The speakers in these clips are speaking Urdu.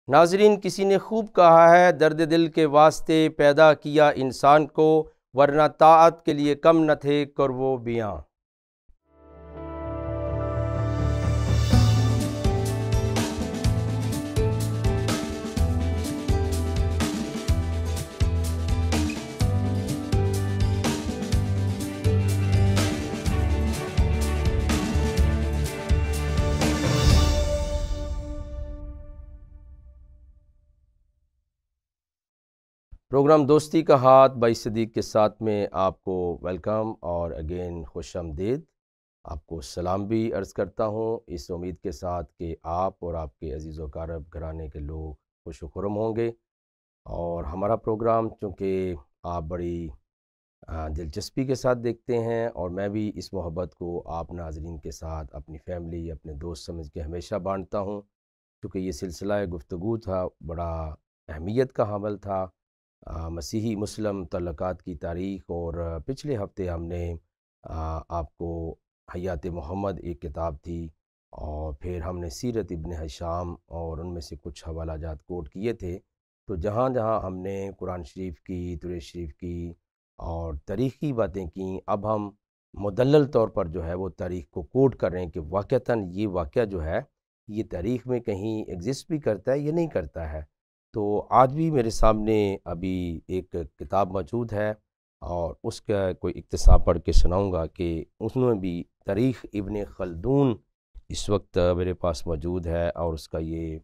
ناظرین، کسی نے خوب کہا ہے، درد دل کے واسطے پیدا کیا انسان کو، ورنہ طاعت کے لیے کم نہ تھے کرو بیاں۔ پروگرام دوستی کا ہاتھ بائی صدیق کے ساتھ میں آپ کو ویلکم اور اگین خوش آمدید۔ آپ کو سلام بھی عرض کرتا ہوں، اس امید کے ساتھ کہ آپ اور آپ کے عزیز و اقارب گھرانے کے لوگ خوش و خرم ہوں گے۔ اور ہمارا پروگرام چونکہ آپ بڑی دلچسپی کے ساتھ دیکھتے ہیں، اور میں بھی اس محبت کو آپ ناظرین کے ساتھ اپنی فیملی، اپنے دوست سمجھ کے ہمیشہ بانٹتا ہوں، چونکہ یہ سلسلہ گفتگو تھا، بڑا اہمیت کا حامل تھا۔ مسیحی مسلم تعلقات کی تاریخ، اور پچھلے ہفتے ہم نے آپ کو حیات محمد ایک کتاب تھی، اور پھر ہم نے سیرت ابن ہشام اور ان میں سے کچھ حوالہ جات کوٹ کیے تھے۔ تو جہاں جہاں ہم نے قرآن شریف کی، تورات شریف کی اور تاریخی باتیں کیں، اب ہم مدلل طور پر جو ہے وہ تاریخ کو کوٹ کر رہے ہیں کہ واقعتاً یہ واقعہ جو ہے یہ تاریخ میں کہیں ایگزسٹ بھی کرتا ہے یا نہیں کرتا ہے۔ تو آج بھی میرے سامنے ابھی ایک کتاب موجود ہے، اور اس کا کوئی اقتصاد پڑھ کے سناؤں گا کہ اس میں بھی تاریخ ابن خلدون اس وقت میرے پاس موجود ہے، اور اس کا یہ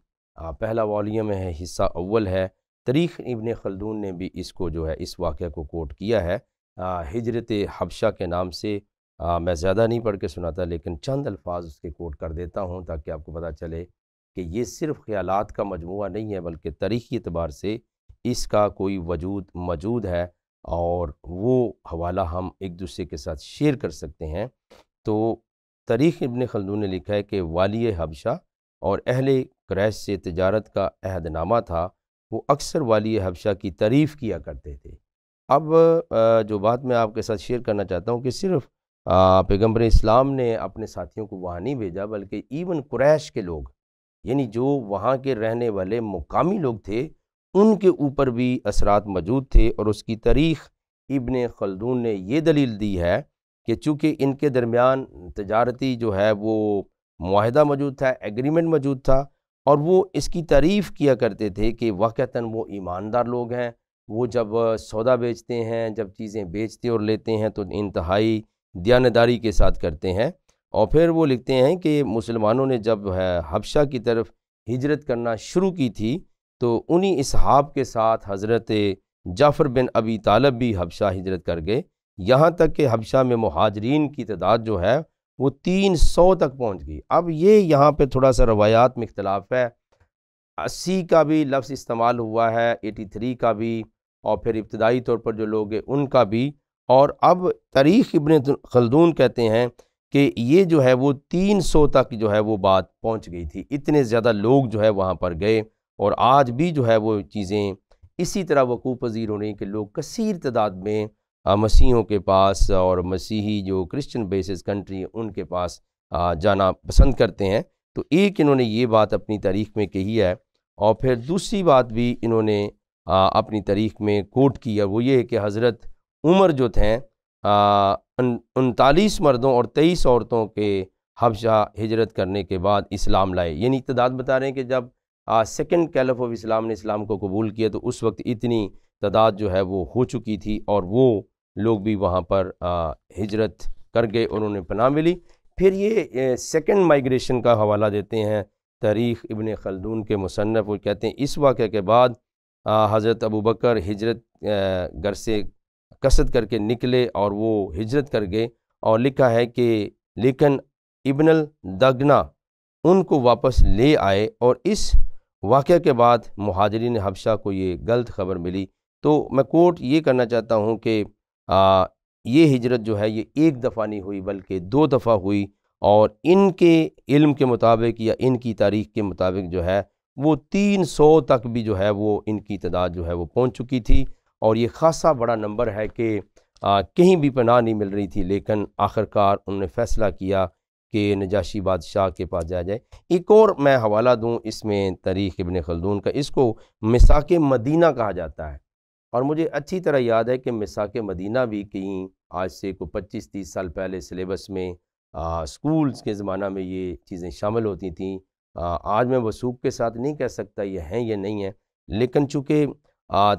پہلا والیوم ہے، حصہ اول ہے۔ تاریخ ابن خلدون نے بھی اس کو جو ہے اس واقعہ کو کوٹ کیا ہے ہجرت حبشہ کے نام سے۔ میں زیادہ نہیں پڑھ کے سناتا، لیکن چند الفاظ اس کے کوٹ کر دیتا ہوں تاکہ آپ کو پتہ چلے کہ یہ صرف خیالات کا مجموعہ نہیں ہے، بلکہ تاریخی اعتبار سے اس کا کوئی وجود موجود ہے، اور وہ حوالہ ہم ایک دوسرے کے ساتھ شیئر کر سکتے ہیں۔ تو تاریخ ابن خلدون نے لکھا ہے کہ والی حبشہ اور اہل قریش سے تجارت کا عہد نامہ تھا، وہ اکثر والی حبشہ کی تعریف کیا کرتے تھے۔ اب جو بات میں آپ کے ساتھ شیئر کرنا چاہتا ہوں کہ صرف پیغمبر اسلام نے اپنے ساتھیوں کو وہاں نہیں بھیجا، بلکہ ایون قریش کے لوگ، یعنی جو وہاں کے رہنے والے مقامی لوگ تھے، ان کے اوپر بھی اثرات موجود تھے۔ اور اس کی تاریخ ابن خلدون نے یہ دلیل دی ہے کہ چونکہ ان کے درمیان تجارتی جو ہے وہ معاہدہ موجود تھا، ایگریمنٹ موجود تھا، اور وہ اس کی تعریف کیا کرتے تھے کہ واقعتاً وہ ایماندار لوگ ہیں۔ وہ جب سودا بیچتے ہیں، جب چیزیں بیچتے اور لیتے ہیں، تو انتہائی دیانتداری کے ساتھ کرتے ہیں۔ اور پھر وہ لکھتے ہیں کہ مسلمانوں نے جب حبشہ کی طرف ہجرت کرنا شروع کی تھی، تو انہی اصحاب کے ساتھ حضرت جعفر بن ابی طالب بھی حبشہ ہجرت کر گئے، یہاں تک کہ حبشہ میں مہاجرین کی تعداد جو ہے وہ 300 تک پہنچ گئی۔ اب یہ یہاں پہ تھوڑا سا روایات میں اختلاف ہے، 80 کا بھی لفظ استعمال ہوا ہے، 83 کا بھی، اور پھر ابتدائی طور پر جو لوگ ہیں ان کا بھی۔ اور اب تاریخ ابن خلدون کہتے ہیں کہ یہ جو ہے وہ 300 تک جو ہے وہ بات پہنچ گئی تھی، اتنے زیادہ لوگ جو ہے وہاں پر گئے، اور آج بھی جو ہے وہ چیزیں اسی طرح وقوع پذیر ہو رہی ہیں کہ لوگ کثیر تعداد میں مسیحیوں کے پاس اور مسیحی جو کرسچن بیسز کنٹری ہیں ان کے پاس جانا پسند کرتے ہیں۔ تو ایک انہوں نے یہ بات اپنی تاریخ میں کہی ہے، اور پھر دوسری بات بھی انہوں نے اپنی تاریخ میں کوٹ کی ہے، وہ یہ ہے کہ حضرت عمر جو تھے 39 مردوں اور 23 عورتوں کے حبشہ ہجرت کرنے کے بعد اسلام لائے، یعنی تعداد بتا رہے ہیں کہ جب سیکنڈ کیلف آف اسلام نے اسلام کو قبول کیا تو اس وقت اتنی تعداد جو ہے وہ ہو چکی تھی، اور وہ لوگ بھی وہاں پر ہجرت کر گئے، انہوں نے پناہ ملی۔ پھر یہ سیکنڈ مائیگریشن کا حوالہ دیتے ہیں تاریخ ابن خلدون کے مصنف، وہ کہتے ہیں اس واقعہ کے بعد حضرت ابوبکر ہجرت گھر سے قصد کر کے نکلے اور وہ ہجرت کر گئے، اور لکھا ہے کہ لیکن ابن الدگنا ان کو واپس لے آئے، اور اس واقعہ کے بعد مہاجرین حبشہ کو یہ غلط خبر ملی۔ تو میں کوٹ یہ کرنا چاہتا ہوں کہ یہ ہجرت جو ہے یہ ایک دفعہ نہیں ہوئی بلکہ 2 دفعہ ہوئی، اور ان کے علم کے مطابق یا ان کی تاریخ کے مطابق جو ہے وہ 300 تک بھی جو ہے وہ ان کی تعداد جو ہے وہ پہنچ چکی تھی، اور یہ خاصا بڑا نمبر ہے کہ کہیں بھی پناہ نہیں مل رہی تھی، لیکن آخر کار انہوں نے فیصلہ کیا کہ نجاشی بادشاہ کے پاس جایا جائے۔ ایک اور میں حوالہ دوں اس میں تاریخ ابن خلدون کا، اس کو مساک مدینہ کہا جاتا ہے، اور مجھے اچھی طرح یاد ہے کہ مساک مدینہ بھی کہیں آج سے کوئی 25-30 سال پہلے سلیبس میں سکولز کے زمانہ میں یہ چیزیں شامل ہوتی تھیں۔ آج میں وثوق کے ساتھ نہیں کہہ سکتا یہ ہیں یا نہیں ہیں، لیکن چونکہ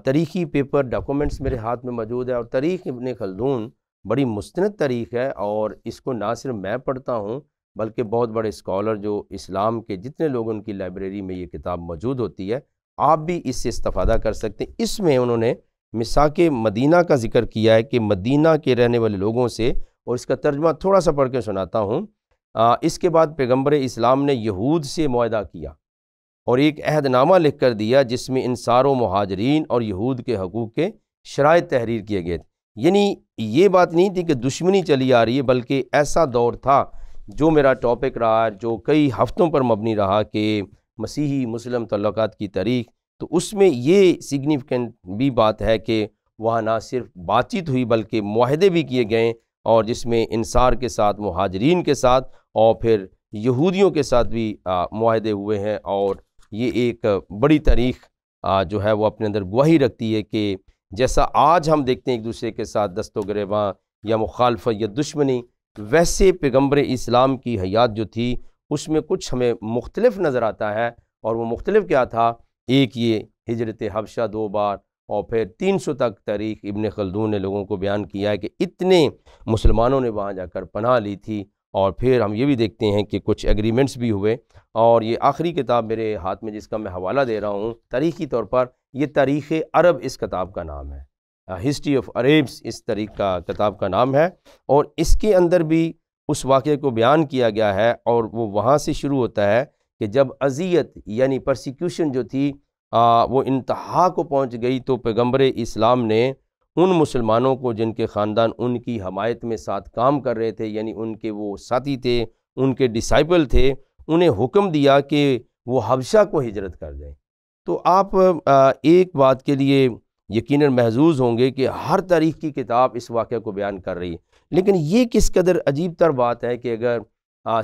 تاریخی پیپر ڈاکومنٹس میرے ہاتھ میں موجود ہے، اور تاریخ ابن خلدون بڑی مستند تاریخ ہے، اور اس کو نہ صرف میں پڑھتا ہوں بلکہ بہت بڑے اسکالر جو اسلام کے جتنے لوگ ان کی لائبریری میں یہ کتاب موجود ہوتی ہے، آپ بھی اس سے استفادہ کر سکتے ہیں۔ اس میں انہوں نے مساک مدینہ کا ذکر کیا ہے کہ مدینہ کے رہنے والے لوگوں سے، اور اس کا ترجمہ تھوڑا سا پڑھ کے سناتا ہوں۔ اس کے بعد پیغمبر اسلام نے یہود سے معاہدہ کیا اور ایک عہد نامہ لکھ کر دیا جس میں انصار و مہاجرین اور یہود کے حقوق کے شرائط تحریر کیے گئے تھے۔ یعنی یہ بات نہیں تھی کہ دشمنی چلی آ رہی ہے، بلکہ ایسا دور تھا جو میرا ٹاپک رہا، جو کئی ہفتوں پر مبنی رہا، کہ مسیحی مسلم تعلقات کی تاریخ، تو اس میں یہ سگنیفیکنٹ بھی بات ہے کہ وہاں نہ صرف بات چیت ہوئی بلکہ معاہدے بھی کیے گئے، اور جس میں انصار کے ساتھ، مہاجرین کے ساتھ، اور پھر یہودیوں کے ساتھ بھی معاہدے ہوئے ہیں۔ اور یہ ایک بڑی تاریخ جو ہے وہ اپنے اندر گواہی رکھتی ہے کہ جیسا آج ہم دیکھتے ہیں ایک دوسرے کے ساتھ دست و گریباں یا مخالفت یا دشمنی، ویسے پیغمبر اسلام کی حیات جو تھی اس میں کچھ ہمیں مختلف نظر آتا ہے، اور وہ مختلف کیا تھا؟ ایک یہ ہجرت حبشہ 2 بار، اور پھر 300 تک تاریخ ابن خلدون نے لوگوں کو بیان کیا ہے کہ اتنے مسلمانوں نے وہاں جا کر پناہ لی تھی۔ اور پھر ہم یہ بھی دیکھتے ہیں کہ کچھ ایگریمنٹس بھی ہوئے، اور یہ آخری کتاب میرے ہاتھ میں جس کا میں حوالہ دے رہا ہوں تاریخی طور پر، یہ تاریخ عرب اس کتاب کا نام ہے، ہسٹری آف عربس اس تاریخ کا کتاب کا نام ہے، اور اس کے اندر بھی اس واقعے کو بیان کیا گیا ہے، اور وہ وہاں سے شروع ہوتا ہے کہ جب اذیت یعنی پرسیکیوشن جو تھی وہ انتہا کو پہنچ گئی، تو پیغمبر اسلام نے ان مسلمانوں کو جن کے خاندان ان کی حمایت میں ساتھ کام کر رہے تھے، یعنی ان کے وہ ساتھی تھے، ان کے ڈسائپل تھے، انہیں حکم دیا کہ وہ حبشہ کو ہجرت کر جائیں۔ تو آپ ایک بات کے لیے یقیناً محظوظ ہوں گے کہ ہر تاریخ کی کتاب اس واقعہ کو بیان کر رہی ہے، لیکن یہ کس قدر عجیب تر بات ہے کہ اگر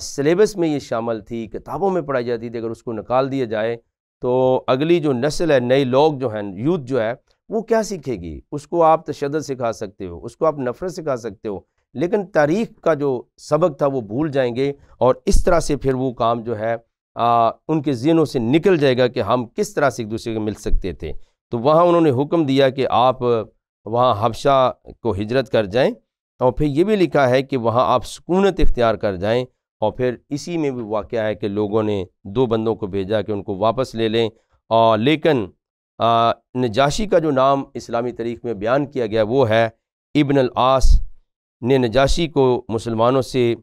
سلیبس میں یہ شامل تھی، کتابوں میں پڑھائی جاتی تھی، اگر اس کو نکال دیا جائے تو اگلی جو نسل ہے، نئے لوگ جو ہیں، یوتھ جو ہے، وہ کیا سیکھے گی؟ اس کو آپ تشدد سکھا سکتے ہو، اس کو آپ نفرت سکھا سکتے ہو، لیکن تاریخ کا جو سبق تھا وہ بھول جائیں گے، اور اس طرح سے پھر وہ کام جو ہے ان کے ذہنوں سے نکل جائے گا کہ ہم کس طرح سے ایک دوسرے کو مل سکتے تھے۔ تو وہاں انہوں نے حکم دیا کہ آپ وہاں حبشہ کو ہجرت کر جائیں، اور پھر یہ بھی لکھا ہے کہ وہاں آپ سکونت اختیار کر جائیں، اور پھر اسی میں بھی واقعہ ہے کہ لوگوں نے 2 بندوں کو بھیجا کہ ان کو واپس لے لیں، لیکن نجاشی کا جو نام اسلامی تاریخ میں بیان کیا گیا وہ ہے ابن العاص نے نجاشی کو مسلمانوں سے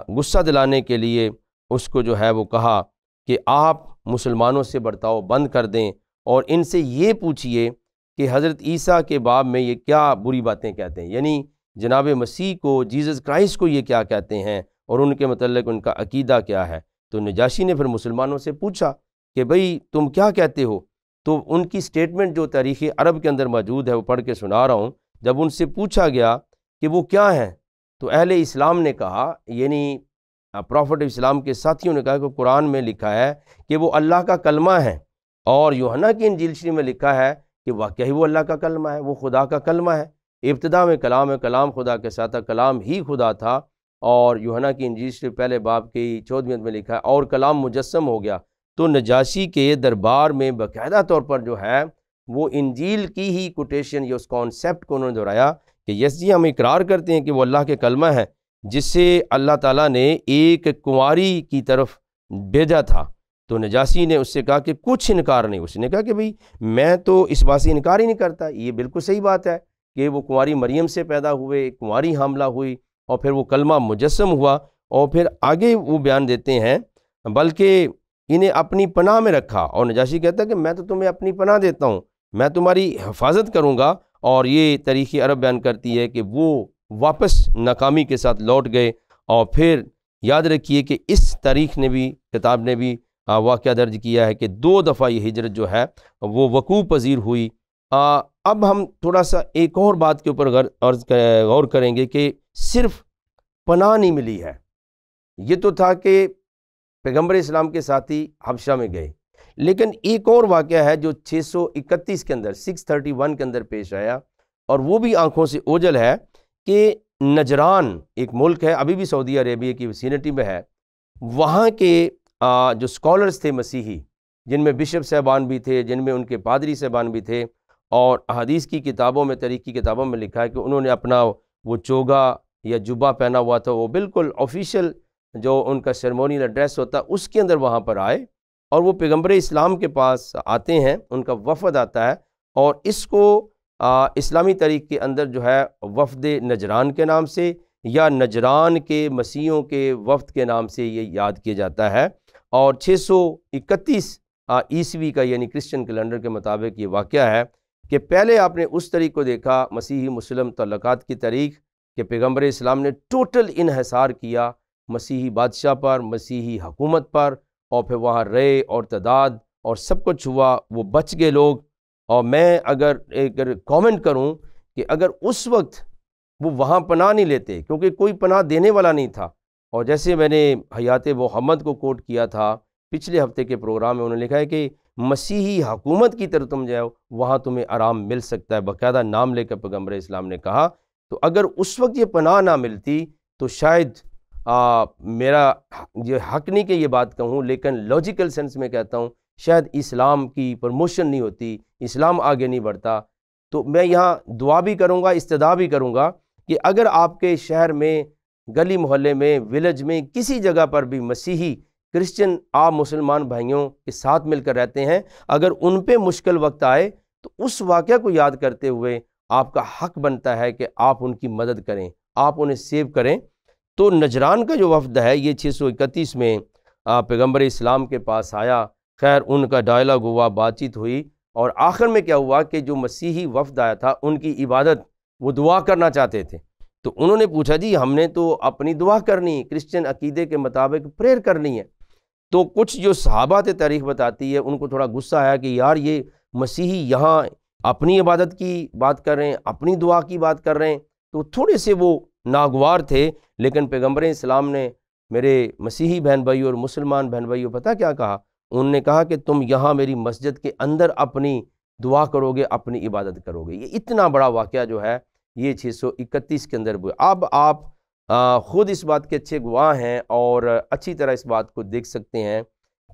غصہ دلانے کے لیے اس کو جو ہے وہ کہا کہ آپ مسلمانوں سے برتاؤ بند کر دیں، اور ان سے یہ پوچھئے کہ حضرت عیسیٰ کے باب میں یہ کیا بری باتیں کہتے ہیں، یعنی جناب مسیح کو، جیزس کرائسٹ کو یہ کیا کہتے ہیں، اور ان کے متعلق ان کا عقیدہ کیا ہے۔ تو نجاشی نے پھر مسلمانوں سے پوچھا کہ بھئی تم کیا کہتے ہو؟ تو ان کی سٹیٹمنٹ جو تاریخ عرب کے اندر موجود ہے وہ پڑھ کے سنا رہا ہوں۔ جب ان سے پوچھا گیا کہ وہ کیا ہیں، تو اہل اسلام نے کہا، یعنی پروفٹ اسلام کے ساتھیوں نے کہا کہ قرآن میں لکھا ہے کہ وہ اللہ کا کلمہ ہے، اور یوحنا کی انجیل شریف میں لکھا ہے کہ واقعی وہ اللہ کا کلمہ ہے، وہ خدا کا کلمہ ہے، ابتدا میں کلام ہے، کلام خدا کے ساتھ تھا، کلام ہی خدا تھا، اور یوحنا کی انجیل شریف پہلے باب کی 14 میں لکھا ہے اور کلام مجسم ہو گیا۔ تو نجاشی کے دربار میں باقاعدہ طور پر جو ہے وہ انجیل کی ہی کوٹیشن یا اس کانسیپٹ کو انہوں نے دہرایا کہ یس جی، ہم اقرار کرتے ہیں کہ وہ اللہ کے کلمہ ہے، جس سے اللہ تعالیٰ نے ایک کنواری کی طرف بھیجا تھا۔ تو نجاشی نے اس سے کہا کہ کچھ انکار نہیں، اس نے کہا کہ بھئی میں تو اس بات سے انکار ہی نہیں کرتا، یہ بالکل صحیح بات ہے کہ وہ کنواری مریم سے پیدا ہوئے، کنواری حاملہ ہوئی، اور پھر وہ کلمہ مجسم ہوا، اور پھر آگے وہ بیان دیتے ہیں بلکہ انہیں اپنی پناہ میں رکھا، اور نجاشی کہتا ہے کہ میں تو تمہیں اپنی پناہ دیتا ہوں، میں تمہاری حفاظت کروں گا۔ اور یہ تاریخ عرب بیان کرتی ہے کہ وہ واپس ناکامی کے ساتھ لوٹ گئے، اور پھر یاد رکھیے کہ اس تاریخ نے بھی، کتاب نے بھی واقعہ درج کیا ہے کہ 2 دفعہ یہ ہجرت جو ہے وہ وقوع پذیر ہوئی۔ اب ہم تھوڑا سا ایک اور بات کے اوپر غور کریں گے کہ صرف پناہ نہیں ملی ہے، یہ تو تھا کہ پیغمبر اسلام کے ساتھی حبشہ میں گئے، لیکن ایک اور واقعہ ہے جو 631 کے اندر 631 کے اندر پیش آیا، اور وہ بھی آنکھوں سے اوجھل ہے کہ نجران ایک ملک ہے، ابھی بھی سعودی عربیہ کی وسینٹی میں ہے، وہاں کے جو سکولرز تھے مسیحی، جن میں بشپ صاحبان بھی تھے، جن میں ان کے پادری صاحبان بھی تھے، اور احادیث کی کتابوں میں، تاریخ کی کتابوں میں لکھا ہے کہ انہوں نے اپنا وہ چوگا یا جبہ پہنا ہوا تھا، وہ بالکل آفیشیل جو ان کا سیرمونیل ایڈریس ہوتا اس کے اندر وہاں پر آئے، اور وہ پیغمبر اسلام کے پاس آتے ہیں، ان کا وفد آتا ہے، اور اس کو اسلامی تاریخ کے اندر جو ہے وفد نجران کے نام سے یا نجران کے مسیحیوں کے وفد کے نام سے یہ یاد کیا جاتا ہے۔ اور 631 عیسوی کا یعنی کرسچن کیلنڈر کے مطابق یہ واقعہ ہے کہ پہلے آپ نے اس تاریخ کو دیکھا، مسیحی مسلم تعلقات کی تاریخ، کہ پیغمبر اسلام نے ٹوٹل انحصار کیا مسیحی بادشاہ پر، مسیحی حکومت پر، اور پھر وہاں رہے اور تعداد اور سب کچھ ہوا، وہ بچ گئے لوگ۔ اور میں اگر کامنٹ کروں کہ اگر اس وقت وہ وہاں پناہ نہیں لیتے، کیونکہ کوئی پناہ دینے والا نہیں تھا، اور جیسے میں نے حیات محمد کو کوٹ کیا تھا پچھلے ہفتے کے پروگرام میں، انہوں نے لکھا ہے کہ مسیحی حکومت کی طرف تم جاؤ، وہاں تمہیں آرام مل سکتا ہے، باقاعدہ نام لے کر پیغمبر اسلام نے کہا۔ تو اگر اس وقت یہ پناہ نہ ملتی تو شاید میرا یہ حق نہیں کہ یہ بات کہوں، لیکن لاجیکل سینس میں کہتا ہوں، شاید اسلام کی پروموشن نہیں ہوتی، اسلام آگے نہیں بڑھتا۔ تو میں یہاں دعا بھی کروں گا، استدعا بھی کروں گا کہ اگر آپ کے شہر میں، گلی محلے میں، ولیج میں، کسی جگہ پر بھی مسیحی کرسچن آپ مسلمان بھائیوں کے ساتھ مل کر رہتے ہیں، اگر ان پہ مشکل وقت آئے تو اس واقعہ کو یاد کرتے ہوئے آپ کا حق بنتا ہے کہ آپ ان کی مدد کریں، آپ انہیں سیو کریں۔ تو نجران کا جو وفد ہے یہ 631 میں پیغمبر اسلام کے پاس آیا، خیر ان کا ڈائلاگ ہوا، بات چیت ہوئی، اور آخر میں کیا ہوا کہ جو مسیحی وفد آیا تھا ان کی عبادت، وہ دعا کرنا چاہتے تھے، تو انہوں نے پوچھا جی ہم نے تو اپنی دعا کرنی، کرسچن عقیدے کے مطابق پریئر کرنی ہے۔ تو کچھ جو صحابہ تاریخ بتاتی ہے، ان کو تھوڑا غصہ آیا کہ یار یہ مسیحی یہاں اپنی عبادت کی بات کر رہے ہیں، اپنی دعا کی بات کر رہے ہیں، تو تھوڑے سے وہ ناگوار تھے۔ لیکن پیغمبر اسلام نے میرے مسیحی بہن بھائیوں اور مسلمان بہن بھائیوں پتہ کیا کہا؟ انہوں نے کہا کہ تم یہاں میری مسجد کے اندر اپنی دعا کرو گے، اپنی عبادت کرو گے۔ یہ اتنا بڑا واقعہ جو ہے یہ 631 کے اندر ہوئے۔ اب آپ خود اس بات کے اچھے گواہ ہیں اور اچھی طرح اس بات کو دیکھ سکتے ہیں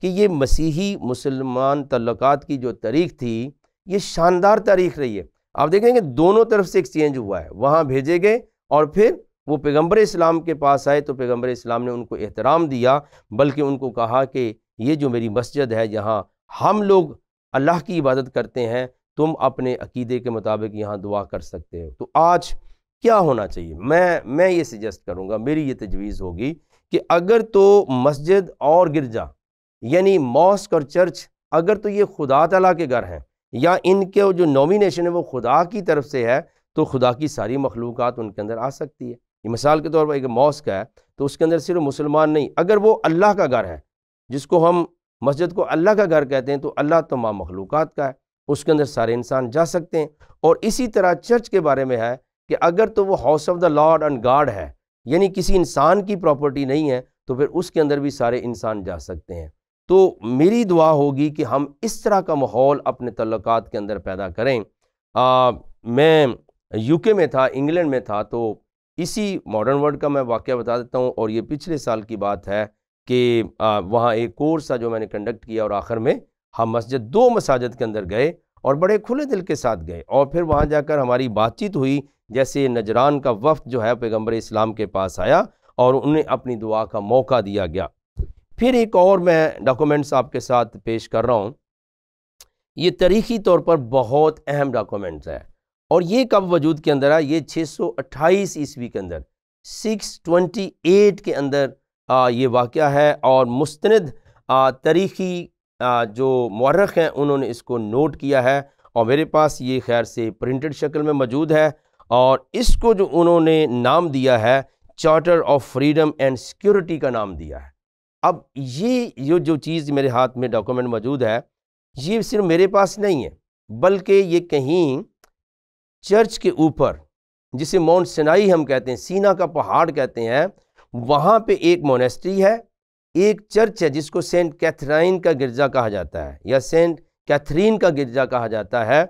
کہ یہ مسیحی مسلمان تعلقات کی جو تاریخ تھی یہ شاندار تاریخ رہی ہے۔ آپ دیکھیں گے دونوں طرف سے ایکسچینج ہوا ہے، وہاں بھیجے گئے اور پھر وہ پیغمبر اسلام کے پاس آئے تو پیغمبر اسلام نے ان کو احترام دیا، بلکہ ان کو کہا کہ یہ جو میری مسجد ہے جہاں ہم لوگ اللہ کی عبادت کرتے ہیں، تم اپنے عقیدے کے مطابق یہاں دعا کر سکتے ہو۔ تو آج کیا ہونا چاہیے؟ میں یہ سجیسٹ کروں گا، میری یہ تجویز ہوگی کہ اگر تو مسجد اور گرجا یعنی ماسک اور چرچ اگر تو یہ خدا تعالیٰ کے گھر ہیں یا ان کے جو نومینیشن ہے وہ خدا کی طرف سے ہے، تو خدا کی ساری مخلوقات ان کے اندر آ سکتی ہے۔ یہ مثال کے طور پر ایک ماسک ہے تو اس کے اندر صرف مسلمان نہیں، اگر وہ اللہ کا گھر ہے، جس کو ہم مسجد کو اللہ کا گھر کہتے ہیں، تو اللہ تمام مخلوقات کا ہے، اس کے اندر سارے انسان جا سکتے ہیں۔ اور اسی طرح چرچ کے بارے میں ہے کہ اگر تو وہ house of the lord and God ہے، یعنی کسی انسان کی پراپرٹی نہیں ہے، تو پھر اس کے اندر بھی سارے انسان جا سکتے ہیں۔ تو میری دعا ہوگی کہ ہم اس طرح کا ماحول اپنے تعلقات کے اندر پیدا کریں۔ میں یو کے میں تھا، انگلینڈ میں تھا، تو اسی ماڈرن ورلڈ کا میں واقعہ بتا دیتا ہوں، اور یہ پچھلے سال کی بات ہے کہ وہاں ایک کورس تھا جو میں نے کنڈکٹ کیا، اور آخر میں ہم دو مساجد کے اندر گئے اور بڑے کھلے دل کے ساتھ گئے، اور پھر وہاں جا کر ہماری بات چیت ہوئی، جیسے نجران کا وفد جو ہے پیغمبر اسلام کے پاس آیا اور انہیں اپنی دعا کا موقع دیا گیا۔ پھر ایک اور میں ڈاکومنٹس آپ کے ساتھ پیش کر رہا ہوں، یہ تاریخی طور پر بہت اہم ڈاکومنٹس ہے، اور یہ کب وجود کے اندر ہے؟ یہ 628 عیسوی کے اندر 628 کے اندر یہ واقعہ ہے، اور مستند تاریخی جو مورخ ہیں انہوں نے اس کو نوٹ کیا ہے، اور میرے پاس یہ خیر سے پرنٹڈ شکل میں موجود ہے، اور اس کو جو انہوں نے نام دیا ہے charter of freedom and security کا نام دیا ہے۔ اب یہ جو چیز میرے ہاتھ میں ڈاکومنٹ موجود ہے، یہ صرف میرے پاس نہیں ہے، بلکہ یہ کہیں چرچ کے اوپر، جسے ماؤنٹ سینائی ہم کہتے ہیں، سینا کا پہاڑ کہتے ہیں، وہاں پہ ایک مونیسٹری ہے، ایک چرچ ہے جس کو سینٹ کیتھرائن کا گرجا کہا جاتا ہے یا سینٹ کیتھرین کا گرجا کہا جاتا ہے۔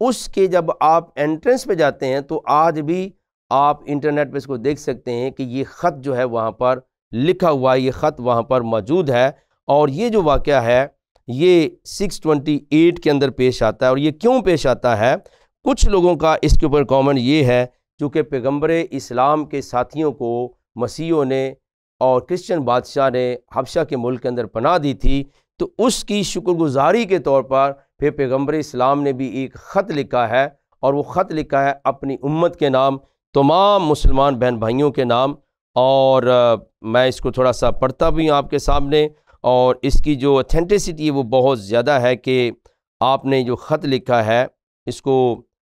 اس کے جب آپ انٹرنس پہ جاتے ہیں تو آج بھی آپ انٹرنیٹ پہ اس کو دیکھ سکتے ہیں کہ یہ خط جو ہے وہاں پر لکھا ہوا ہے، یہ خط وہاں پر موجود ہے۔ اور یہ جو واقعہ ہے یہ 628 کے اندر پیش آتا ہے۔ اور یہ کیوں پیش آتا ہے؟ کچھ لوگوں کا اس کے اوپر کامنٹ یہ ہے، چونکہ پیغمبر اسلام کے ساتھیوں کو مسیحیوں نے اور کرسچن بادشاہ نے حبشہ کے ملک کے اندر پناہ دی تھی، تو اس کی شکر گزاری کے طور پر پھر پیغمبر اسلام نے بھی ایک خط لکھا ہے، اور وہ خط لکھا ہے اپنی امت کے نام، تمام مسلمان بہن بھائیوں کے نام۔ اور میں اس کو تھوڑا سا پڑھتا بھی ہوں آپ کے سامنے، اور اس کی جو اتھینٹسٹی ہے وہ بہت زیادہ ہے کہ آپ نے جو خط لکھا ہے اس کو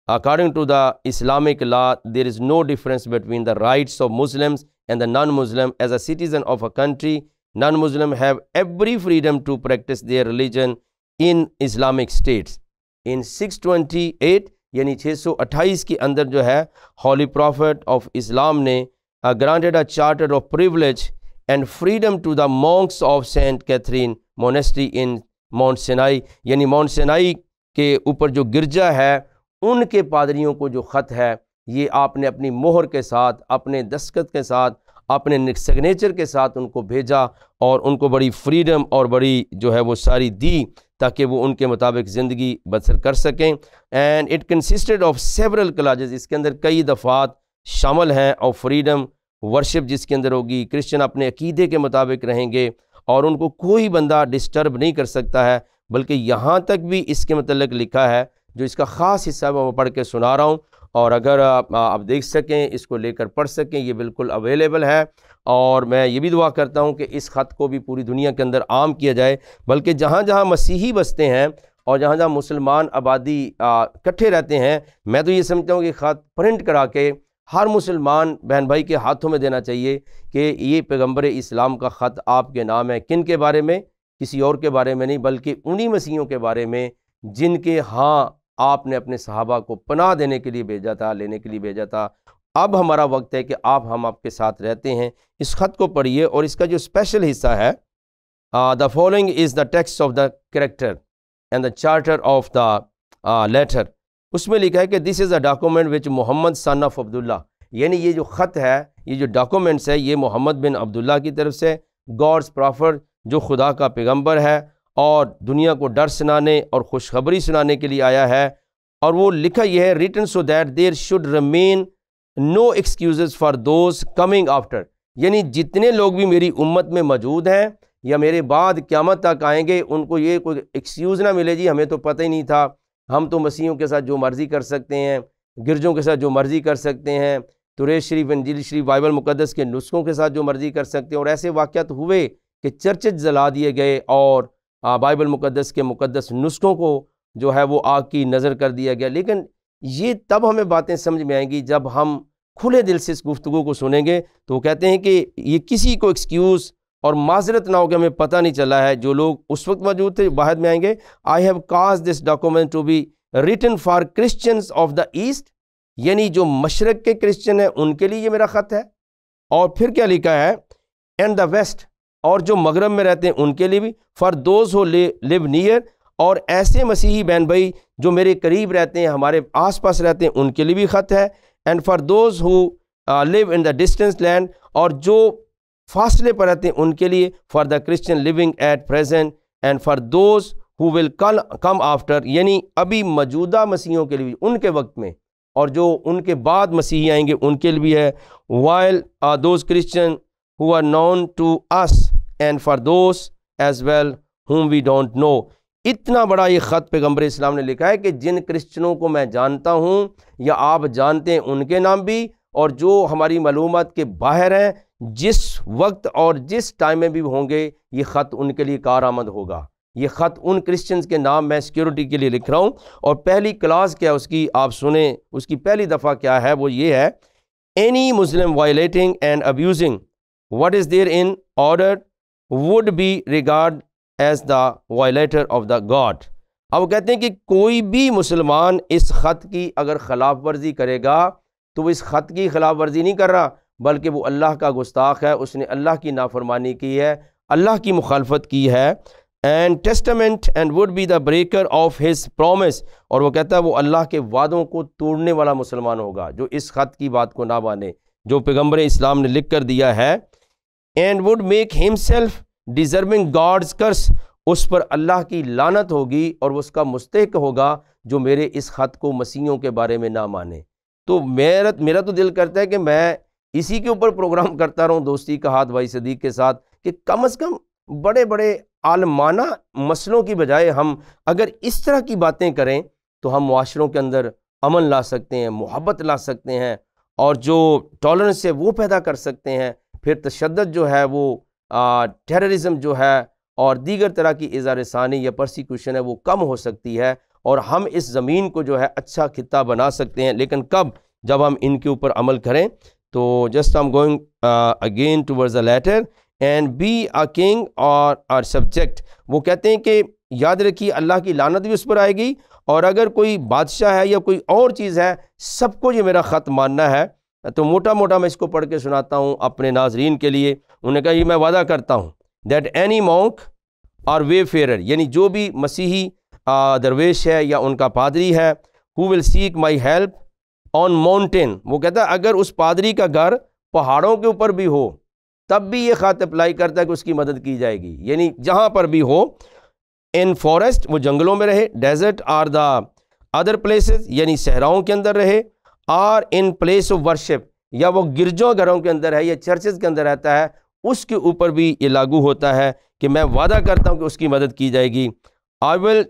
according to the Islamic law there is no difference between the rights of Muslims and the non-Muslim. As a citizen of a country, non-Muslim have every freedom to practice their religion in Islamic states. In 628 یعنی 628 کے اندر جو ہے ہولی پروفٹ آف اسلام نے granted a charter of privilege and freedom to the monks of Saint Catherine Monastery in Mount Sinai. یعنی ماؤنٹ سینائی کے اوپر جو گرجا ہے ان کے پادریوں کو جو خط ہے یہ آپ نے اپنی مہر کے ساتھ، اپنے دستخط کے ساتھ، اپنے سگنیچر کے ساتھ ان کو بھیجا، اور ان کو بڑی فریڈم اور بڑی جو ہے وہ ساری دی تاکہ وہ ان کے مطابق زندگی بسر کر سکیں۔ And it consisted of several collages, اس کے اندر کئی دفعات شامل ہیں، اور فریڈم ورشپ جس کے اندر ہوگی، کرسچن اپنے عقیدے کے مطابق رہیں گے اور ان کو کوئی بندہ ڈسٹرب نہیں کر سکتا ہے۔ بلکہ یہاں تک بھی اس کے متعلق لکھا ہے، جو اس کا خاص حصہ میں پڑھ کے سنا رہا ہوں، اور اگر آپ دیکھ سکیں، اس کو لے کر پڑھ سکیں، یہ بالکل اویلیبل ہے۔ اور میں یہ بھی دعا کرتا ہوں کہ اس خط کو بھی پوری دنیا کے اندر عام کیا جائے، بلکہ جہاں جہاں مسیحی بستے ہیں اور جہاں جہاں مسلمان آبادی اکٹھے رہتے ہیں، میں تو یہ سمجھتا ہوں کہ خط پرنٹ کرا کے ہر مسلمان بہن بھائی کے ہاتھوں میں دینا چاہیے کہ یہ پیغمبر اسلام کا خط آپ کے نام ہے۔ کن کے بارے میں؟ کسی اور کے بارے میں نہیں، بلکہ انہی مسیحیوں کے بارے میں جن کے ہاں آپ نے اپنے صحابہ کو پناہ دینے کے لیے بھیجا تھا، لینے کے لیے بھیجا تھا۔ اب ہمارا وقت ہے کہ ہم آپ کے ساتھ رہتے ہیں۔ اس خط کو پڑھیے، اور اس کا جو اسپیشل حصہ ہے، the following is the text of the character and the charter of the letter. اس میں لکھا ہے کہ this is a document which Muhammad son of عبداللہ، یعنی یہ جو خط ہے، یہ جو ڈاکومنٹس ہے، یہ محمد بن عبداللہ کی طرف سے، گاڈس پرافٹ، جو خدا کا پیغمبر ہے اور دنیا کو ڈر سنانے اور خوشخبری سنانے کے لیے آیا ہے۔ اور وہ لکھا یہ ہے written so that there should remain no excuses for those coming after، یعنی جتنے لوگ بھی میری امت میں موجود ہیں یا میرے بعد قیامت تک آئیں گے، ان کو یہ کوئی ایکسکیوز نہ ملے، جی ہمیں تو پتہ ہی نہیں تھا، ہم تو مسیحیوں کے ساتھ جو مرضی کر سکتے ہیں، گرجوں کے ساتھ جو مرضی کر سکتے ہیں، توریت شریف، انجیل شریف، بائبل مقدس کے نسخوں کے ساتھ جو مرضی کر سکتے ہیں۔ اور ایسے واقعات ہوئے کہ چرچز جلا دیے گئے اور بائبل مقدس کے مقدس نسخوں کو جو ہے وہ آگ کی نظر کر دیا گیا۔ لیکن یہ تب ہمیں باتیں سمجھ میں آئیں گی جب ہم کھلے دل سے اس گفتگو کو سنیں گے۔ تو وہ کہتے ہیں کہ یہ کسی کو ایکسکیوز اور معذرت نہ ہو کہ ہمیں پتہ نہیں چلا ہے۔ جو لوگ اس وقت موجود تھے بعد میں آئیں گے، I have caused this document to be written for Christians of the East، یعنی جو مشرق کے کرسچن ہیں ان کے لیے یہ میرا خط ہے۔ اور پھر کیا لکھا ہے، and the West، اور جو مغرب میں رہتے ہیں ان کے لیے بھی، for those who live near، اور ایسے مسیحی بہن بھائی جو میرے قریب رہتے ہیں، ہمارے آس پاس رہتے ہیں، ان کے لیے بھی خط ہے۔ and for those who live in the distant land، اور جو فاصلے پر رہتے ہیں ان کے لیے، for the Christian living at present and for those who will come after، یعنی ابھی موجودہ مسیحیوں کے لیے بھی ان کے وقت میں، اور جو ان کے بعد مسیحی آئیں گے ان کے لیے بھی ہے۔ while those Christian who are known to us and for those as well whom we don't know۔ اتنا بڑا یہ خط پیغمبر اسلام نے لکھا ہے کہ جن کرسچنوں کو میں جانتا ہوں یا آپ جانتے ہیں ان کے نام بھی، اور جو ہماری معلومات کے باہر ہیں، جس وقت اور جس ٹائم میں بھی ہوں گے، یہ خط ان کے لیے کارآمد ہوگا۔ یہ خط ان کرسچنز کے نام میں سیکیورٹی کے لیے لکھ رہا ہوں۔ اور پہلی کلاس کیا اس کی آپ سنیں، اس کی پہلی دفعہ کیا ہے، وہ یہ ہے، any Muslim violating and abusing what is there in order would be regarded as the violator of the God۔ اب وہ کہتے ہیں کہ کوئی بھی مسلمان اس خط کی اگر خلاف ورزی کرے گا تو وہ اس خط کی خلاف ورزی نہیں کر رہا، بلکہ وہ اللہ کا گستاخ ہے، اس نے اللہ کی نافرمانی کی ہے، اللہ کی مخالفت کی ہے. And testament and would be the breaker of his promise, اور وہ کہتا ہے وہ اللہ کے وعدوں کو توڑنے والا مسلمان ہوگا جو اس خط کی بات کو نہ مانے جو پیغمبر اسلام نے لکھ کر دیا ہے. And would make himself deserving God's curse, اس پر اللہ کی لعنت ہوگی اور وہ اس کا مستحق ہوگا جو میرے اس خط کو مسیحیوں کے بارے میں نہ مانے. تو میرا تو دل کرتا ہے کہ میں اسی کے اوپر پروگرام کرتا رہوں دوستی کا ہاتھ بھائی صدیق کے ساتھ، کہ کم از کم بڑے بڑے عالمانہ مسئلوں کی بجائے ہم اگر اس طرح کی باتیں کریں تو ہم معاشروں کے اندر امن لا سکتے ہیں، محبت لا سکتے ہیں، اور جو ٹالرنس ہے وہ پیدا کر سکتے ہیں. پھر تشدد جو ہے وہ ٹیررزم جو ہے اور دیگر طرح کی اظہار ثانی یا پرسیکیوشن ہے وہ کم ہو سکتی ہے، اور ہم اس زمین کو جو ہے اچھا خطہ بنا سکتے ہیں. لیکن کب؟ جب ہم ان کے اوپر عمل کریں. تو just I'm going again towards the letter and be a king اور آر سبجیکٹ. وہ کہتے ہیں کہ یاد رکھیے اللہ کی لعنت بھی اس پر آئے گی، اور اگر کوئی بادشاہ ہے یا کوئی اور چیز ہے سب کو یہ میرا خط ماننا ہے. تو موٹا موٹا میں اس کو پڑھ کے سناتا ہوں اپنے ناظرین کے لیے. انہوں نے کہا یہ میں وعدہ کرتا ہوں دیٹ اینی مونک اور وے فیئرر، یعنی جو بھی مسیحی درویش ہے یا ان کا پادری ہے، who will seek my help on mountain، وہ کہتا ہے اگر اس پادری کا گھر پہاڑوں کے اوپر بھی ہو تب بھی یہ خط اپلائی کرتا ہے کہ اس کی مدد کی جائے گی، یعنی جہاں پر بھی ہو. ان فارسٹ، وہ جنگلوں میں رہے، desert or the other places, یعنی صحراؤں کے اندر رہے، or in place of worship, یا وہ گرجوں گھروں کے اندر ہے یا چرچز کے اندر رہتا ہے، اس کے اوپر بھی یہ لاگو ہوتا ہے کہ میں وعدہ کرتا ہوں کہ اس کی مدد کی جائے گی. I will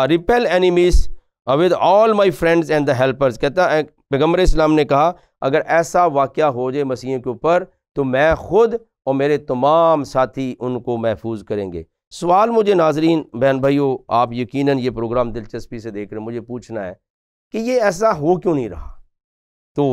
repel enemies with all my friends and the helpers. کہتا ہے پیغمبر اسلام نے کہا اگر ایسا واقعہ ہو جائے مسیحیوں کے اوپر تو میں خود اور میرے تمام ساتھی ان کو محفوظ کریں گے. سوال مجھے ناظرین بہن بھائیو، آپ یقیناً یہ پروگرام دلچسپی سے دیکھ رہے ہیں، مجھے پوچھنا ہے کہ یہ ایسا ہو کیوں نہیں رہا؟ تو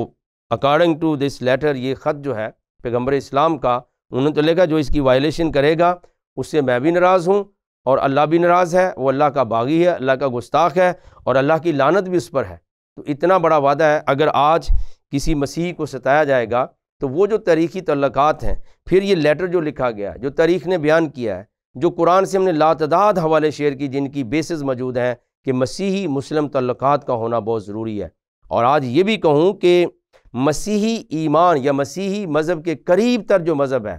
اکارڈنگ ٹو دس لیٹر یہ خط جو ہے پیغمبر اسلام کا، انہوں نے تو لکھا جو اس کی وائلیشن کرے گا اس سے میں بھی ناراض ہوں اور اللہ بھی ناراض ہے، وہ اللہ کا باغی ہے، اللہ کا گستاخ ہے، اور اللہ کی لعنت بھی اس پر ہے. تو اتنا بڑا وعدہ ہے. اگر آج کسی مسیحی کو ستایا جائے گا تو وہ جو تاریخی تعلقات ہیں، پھر یہ لیٹر جو لکھا گیا جو تاریخ نے بیان کیا ہے، جو قرآن سے ہم نے لاتعداد حوالے شیئر کی جن کی بیسز موجود ہیں کہ مسیحی مسلم تعلقات کا ہونا بہت ضروری ہے. اور آج یہ بھی کہوں کہ مسیحی ایمان یا مسیحی مذہب کے قریب تر جو مذہب ہے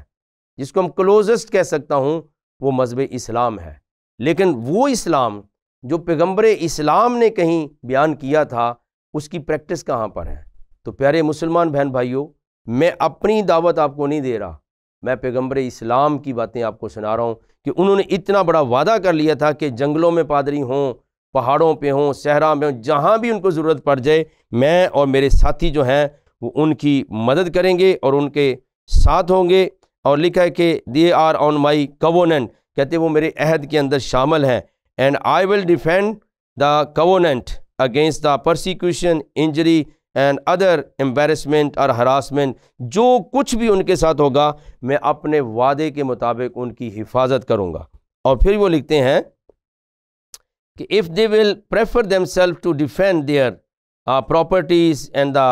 جس کو ہم کلوزسٹ کہہ سکتا ہوں وہ مذہب اسلام ہے. لیکن وہ اسلام جو پیغمبر اسلام نے کہیں بیان کیا تھا اس کی پریکٹس کہاں پر ہے؟ تو پیارے مسلمان بہن بھائیوں، میں اپنی دعوت آپ کو نہیں دے رہا، میں پیغمبر اسلام کی باتیں آپ کو سنا رہا ہوں کہ انہوں نے اتنا بڑا وعدہ کر لیا تھا کہ جنگلوں میں پادری ہوں، پہاڑوں پہ ہوں، صحرا میں ہوں، جہاں بھی ان کو ضرورت پڑ جائے میں اور میرے ساتھی جو ہیں وہ ان کی مدد کریں گے اور ان کے ساتھ ہوں گے. اور لکھا ہے کہ دے آر آن مائی کووننٹ، کہتے وہ میرے عہد کے اندر شامل ہیں. And I will defend the covenant against the persecution injury and other embarrassment اور ہراسمنٹ. جو کچھ بھی ان کے ساتھ ہوگا میں اپنے وعدے کے مطابق ان کی حفاظت کروں گا. اور پھر وہ لکھتے ہیں کہ if they will prefer themselves to defend their properties and the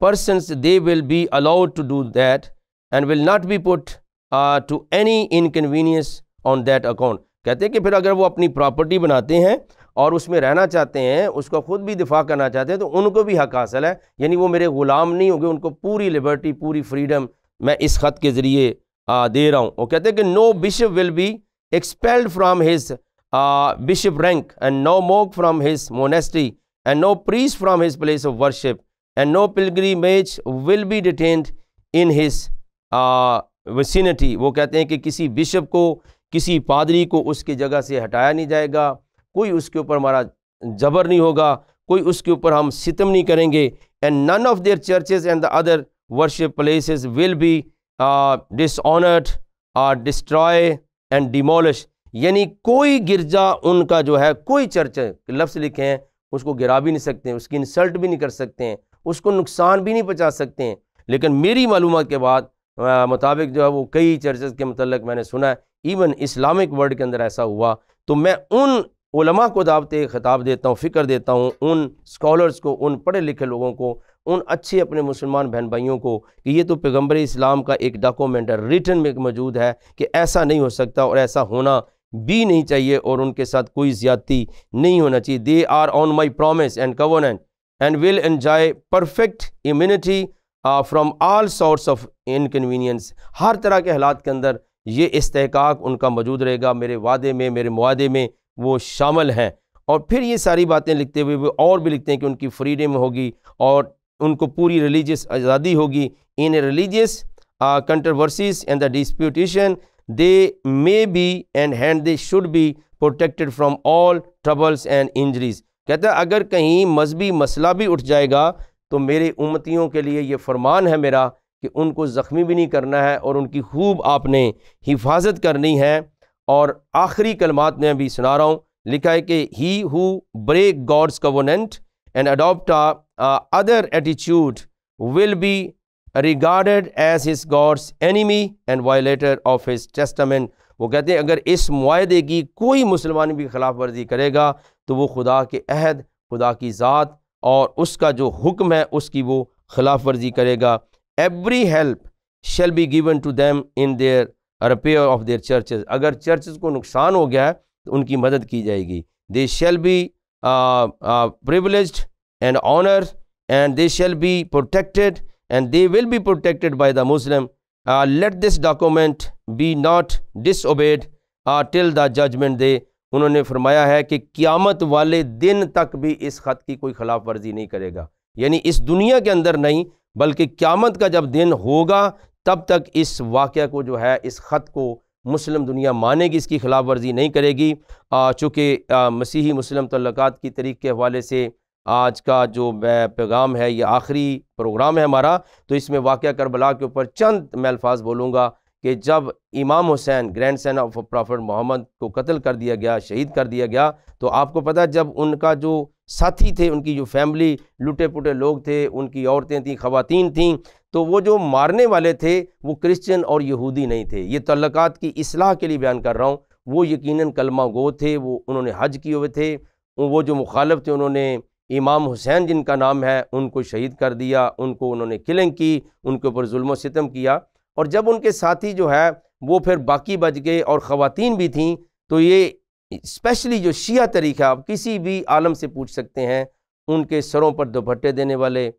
persons, they will be allowed to do that and will not be put to any inconvenience on that account. کہتے ہیں کہ پھر اگر وہ اپنی پراپرٹی بناتے ہیں اور اس میں رہنا چاہتے ہیں، اس کا خود بھی دفاع کرنا چاہتے ہیں، تو ان کو بھی حق حاصل ہے، یعنی وہ میرے غلام نہیں ہوں گے، ان کو پوری لبرٹی، پوری فریڈم میں اس خط کے ذریعے دے رہا ہوں. وہ کہتے ہیں کہ no bishop will be expelled from his bishop rank and no monk from his monastery and no priest from his place of worship and no pilgrimage will be detained in his vicinity. وہ کہتے ہیں کہ کسی بشپ کو، کسی پادری کو اس کی جگہ سے ہٹایا نہیں جائے گا، کوئی اس کے اوپر ہمارا جبر نہیں ہوگا، کوئی اس کے اوپر ہم ستم نہیں کریں گے. and none of their churches and the other worship places will be dishonored or destroyed and demolished. یعنی کوئی گرجا ان کا جو ہے، کوئی چرچ لفظ لکھے ہیں اس کو گرا بھی نہیں سکتے ہیں، اس کی انسلٹ بھی نہیں کر سکتے ہیں، اس کو نقصان بھی نہیں پہنچا سکتے ہیں. لیکن میری معلومات کے بعد مطابق جو ہے وہ کئی چرچز کے متعلق میں نے سنا ہے، ایون اسلامک ورلڈ کے اندر ایسا ہوا. تو میں ان علماء کو دعوت خطاب دیتا ہوں، فکر دیتا ہوں، ان اسکالرز کو، ان پڑھے لکھے لوگوں کو، ان اچھے اپنے مسلمان بہن بھائیوں کو کہ یہ تو پیغمبر اسلام کا ایک ڈاکومنٹ ہے، ریٹن میں موجود ہے کہ ایسا نہیں ہو سکتا اور ایسا ہونا بھی نہیں چاہیے اور ان کے ساتھ کوئی زیادتی نہیں ہونا چاہیے. They are on my promise and covenant and will enjoy perfect immunity from all sorts of inconvenience. ہر طرح کے حالات کے اندر یہ استحقاق ان کا موجود رہے گا، میرے وعدے میں، میرے معاہدے میں وہ شامل ہیں. اور پھر یہ ساری باتیں لکھتے ہوئے وہ اور بھی لکھتے ہیں کہ ان کی فریڈم ہوگی اور ان کو پوری ریلیجیس آزادی ہوگی. In religious controversies and the disputation they may be and hand they should be protected from all troubles and injuries. کہتا ہے اگر کہیں مذہبی مسئلہ بھی اٹھ جائے گا تو میرے امتیوں کے لیے یہ فرمان ہے میرا کہ ان کو زخمی بھی نہیں کرنا ہے اور ان کی خوب آپ نے حفاظت کرنی ہے. اور آخری کلمات میں بھی سنا رہا ہوں، لکھا ہے کہ he who break God's covenant and adopt other ایٹیچیوڈ will be regarded as his God's enemy and violator of his testament. وہ کہتے ہیں اگر اس معاہدے کی کوئی مسلمان بھی خلاف ورزی کرے گا تو وہ خدا کے عہد، خدا کی ذات اور اس کا جو حکم ہے اس کی وہ خلاف ورزی کرے گا. Every help shall be given to them in their repair of their churches. اگر چرچز کو نقصان ہو گیا ہے تو ان کی مدد کی جائے گی. They shall be privileged and honour and they shall be protected and they will be protected by the Muslim. Let this document be not disobeyed till the judgement day. انہوں نے فرمایا ہے کہ قیامت والے دن تک بھی اس خط کی کوئی خلاف ورزی نہیں کرے گا، یعنی اس دنیا کے اندر نہیں بلکہ قیامت کا جب دن ہوگا تب تک اس واقعہ کو جو ہے، اس خط کو مسلم دنیا مانے گی، اس کی خلاف ورزی نہیں کرے گی. چونکہ مسیحی مسلم تعلقات کی تاریخ کے حوالے سے آج کا جو پیغام ہے یہ آخری پروگرام ہے ہمارا، تو اس میں واقعہ کربلا کے اوپر چند میں الفاظ بولوں گا کہ جب امام حسین گرینڈ سن آف پرافٹ محمد کو قتل کر دیا گیا، شہید کر دیا گیا، تو آپ کو پتہ جب ان کا جو ساتھی تھے، ان کی جو فیملی لوٹے پوٹے لوگ تھے، ان کی عورتیں تھیں، خواتین تھیں، تو وہ جو مارنے والے تھے وہ کرسچن اور یہودی نہیں تھے. یہ تعلقات کی اصلاح کے لیے بیان کر رہا ہوں. وہ یقیناً کلمہ گو تھے، وہ انہوں نے حج کیے ہوئے تھے. وہ جو مخالف تھے انہوں نے امام حسین جن کا نام ہے ان کو شہید کر دیا، ان کو انہوں نے کلنگ کی، ان کے اوپر ظلم و ستم کیا. اور جب ان کے ساتھی جو ہے وہ پھر باقی بچ گئے اور خواتین بھی تھیں، تو یہ اسپیشلی جو شیعہ طریقہ، آپ کسی بھی عالم سے پوچھ سکتے ہیں، ان کے سروں پر دوپٹے دینے والے،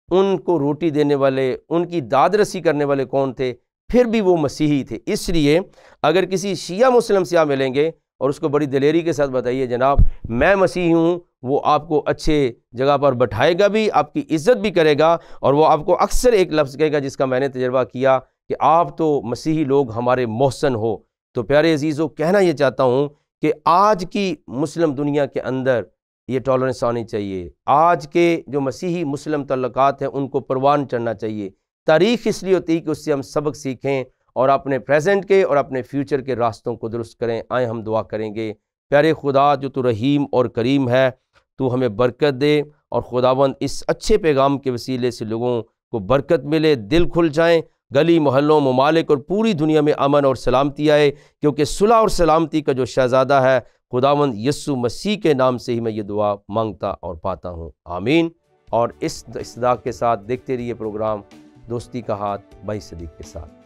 ان کو روٹی دینے والے، ان کی داد رسی کرنے والے کون تھے؟ پھر بھی وہ مسیحی تھے. اس لیے اگر کسی شیعہ مسلم سے آپ ملیں گے اور اس کو بڑی دلیری کے ساتھ بتائیے جناب میں مسیحی ہوں، وہ آپ کو اچھے جگہ پر بٹھائے گا بھی، آپ کی عزت بھی کرے گا، اور وہ آپ کو اکثر ایک لفظ کہے گا جس کا میں نے تجربہ کیا کہ آپ تو مسیحی لوگ ہمارے محسن ہو. تو پیارے عزیزو، کہنا یہ چاہتا ہوں کہ آج کی مسلم دنیا کے اندر یہ ٹالرنس آنی چاہیے. آج کے جو مسیحی مسلم تعلقات ہیں ان کو پروان چڑھنا چاہیے. تاریخ اس لیے ہوتی ہے کہ اس سے ہم سبق سیکھیں اور اپنے پریزنٹ کے اور اپنے فیوچر کے راستوں کو درست کریں. آئیں ہم دعا کریں گے. پیارے خدا جو تو رحیم اور کریم ہے، تو ہمیں برکت دے، اور خداوند اس اچھے پیغام کے وسیلے سے لوگوں کو برکت ملے، دل کھل جائیں، گلی محلوں، ممالک اور پوری دنیا میں امن اور سلامتی آئے، کیونکہ صلح اور سلامتی کا جو شہزادہ ہے خداوند یسوع مسیح کے نام سے ہی میں یہ دعا مانگتا اور پاتا ہوں، آمین. اور اس استدعا کے ساتھ دیکھتے رہیے پروگرام دوستی کا ہاتھ بھائی صدیق کے ساتھ.